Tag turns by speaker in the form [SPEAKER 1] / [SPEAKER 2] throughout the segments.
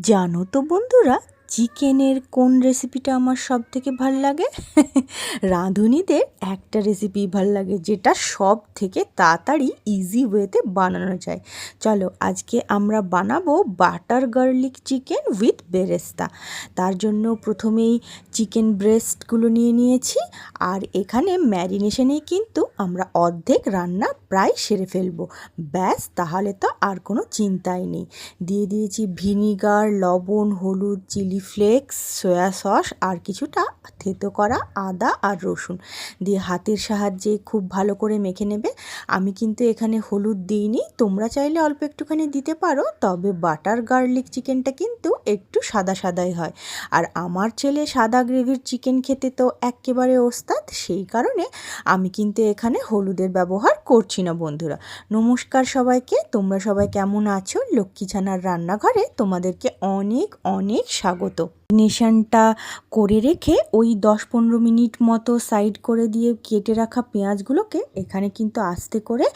[SPEAKER 1] জানো তো বন্ধুরা, চিকেনের কোন রেসিপিটা আমার সব থেকে ভাল লাগে? রাঁধুনিদের একটা রেসিপি ভাল লাগে, যেটা সব থেকে তাড়াতাড়ি ইজি ওয়েতে বানানো যায়। চলো আজকে আমরা বানাবো বাটার গার্লিক চিকেন উইথ বেরেস্তা। তার জন্য প্রথমেই চিকেন ব্রেস্টগুলো নিয়ে নিয়েছি, আর এখানে ম্যারিনেশনেই কিন্তু আমরা অর্ধেক রান্না প্রায় সেরে ফেলবো। ব্যাস, তাহলে তো আর কোনো চিন্তাই নেই। দিয়ে দিয়েছি ভিনিগার, লবণ, হলুদ, চিলি ফ্লেক্স, সয়া সস আর কিছুটা থেতো করা আদা আর রসুন দিয়ে হাতের সাহায্যে খুব ভালো করে মেখে নেবে। আমি কিন্তু এখানে হলুদ দিইনি, তোমরা চাইলে অল্প একটুখানি দিতে পারো, তবে বাটার গার্লিক চিকেনটা কিন্তু একটু সাদা সাদাই হয়। আর আমার ছেলে সাদা গ্রেভির চিকেন খেতে তো একেবারে ওস্তাদ, সেই কারণে আমি কিন্তু এখানে হলুদের ব্যবহার করছি না। বন্ধুরা নমস্কার সবাইকে, তোমরা সবাই কেমন আছো? লক্ষ্মী ছানার রান্নাঘরে তোমাদেরকে অনেক অনেক স্বাগত। নেশানটা করে রেখে ওই 10-15 মিনিট মতো সাইড করে দিয়ে কেটে রাখা পেঁয়াজগুলোকে এখানে কিন্তু আস্তে করে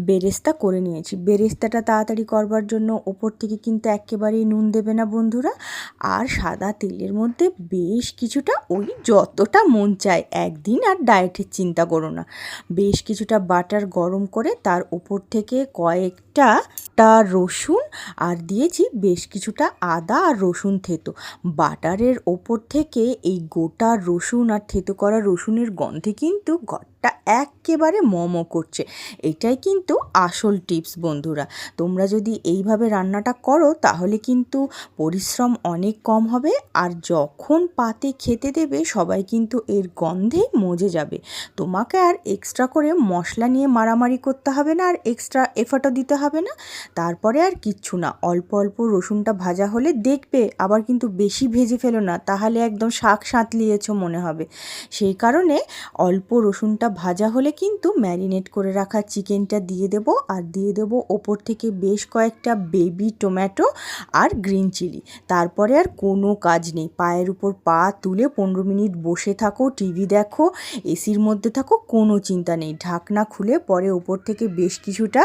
[SPEAKER 1] বেরেস্তা করে নিয়েছি। বেরেস্তাটা তাড়াতাড়ি করবার জন্য ওপর থেকে কিন্তু একেবারেই নুন দেবে না বন্ধুরা। আর সাদা তেলের মধ্যে বেশ কিছুটা, ওই যতটা মন চায়, একদিন আর ডায়েটের চিন্তা করো না, বেশ কিছুটা বাটার গরম করে তার উপর থেকে কয়েকটা রসুন আর দিয়েছি বেশ কিছুটা আদা আর রসুন থেতো। বাটারের ওপর থেকে এই গোটা রসুন আর থেতো করা রসুনের গন্ধে কিন্তু ঘরটা একেবারে মমো করছে। এটাই কিন্তু আসল টিপস বন্ধুরা। তোমরা যদি এইভাবে রান্নাটা করো তাহলে কিন্তু পরিশ্রম অনেক কম হবে, আর যখন পাতে খেতে দেবে সবাই কিন্তু এর গন্ধে মজে যাবে। তোমাকে আর এক্সট্রা করে মশলা নিয়ে মারামারি করতে হবে না, আর এক্সট্রা এফর্টও দিতে হবে না। তারপরে আর কিচ্ছু না, অল্প অল্প রসুনটা ভাজা হলে দেখবে, আবার কিন্তু বেশি ভেজে ফেলো না, তাহলে একদম শাক সাঁতলিয়েছো মনে হবে। সেই কারণে অল্প রসুনটা ভাজা হলে কিন্তু ম্যারিনেট করে রাখা চিকেনটা দিয়ে দেব, আর দিয়ে দেবো ওপর থেকে বেশ কয়েকটা বেবি টমেটো আর গ্রিন চিলি। তারপরে আর কোনো কাজ নেই, পায়ের উপর পা তুলে 15 মিনিট বসে থাকো, টিভি দেখো, এসির মধ্যে থাকো, কোনো চিন্তা নেই। ঢাকনা খুলে পরে ওপর থেকে বেশ কিছুটা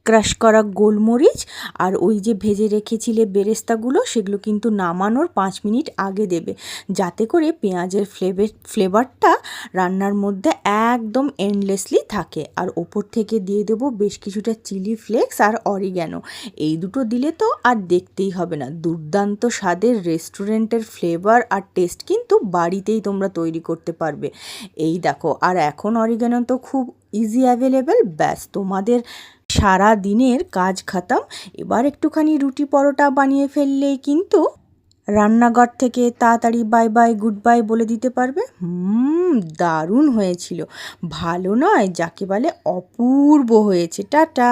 [SPEAKER 1] ক্রাশ করা গোলমরিচ আর ওই যে ভেজে রেখেছিলে বেরেস্তাগুলো, সেগুলো কিন্তু নামানোর 5 মিনিট আগে দেবে, যাতে করে পেঁয়াজের ফ্লেভারটা রান্নার মধ্যে একদম এন্ডলেসলি থাকে। আর ওপর থেকে দিয়ে দেবো বেশ কিছুটা চিলি ফ্লেক্স আর অরিগ্যানো। এই দুটো দিলে তো আর দেখতেই হবে না, দুর্দান্ত স্বাদের রেস্টুরেন্টের ফ্লেভার আর টেস্ট কিন্তু বাড়িতেই তোমরা তৈরি করতে পারবে। এই দেখো, আর এখন অরিগ্যানো তো খুব ইজি অ্যাভেলেবেল। ব্যাস, তোমাদের সারা দিনের কাজ খাতাম। এবার একটুখানি রুটি পরোটা বানিয়ে ফেললেই কিন্তু রান্নাঘর থেকে তাড়াতাড়ি বাই বাই গুড বাই বলে দিতে পারবে। দারুণ হয়েছিল, ভালো নয় যাকে বলে অপূর্ব হয়েছে। টাটা।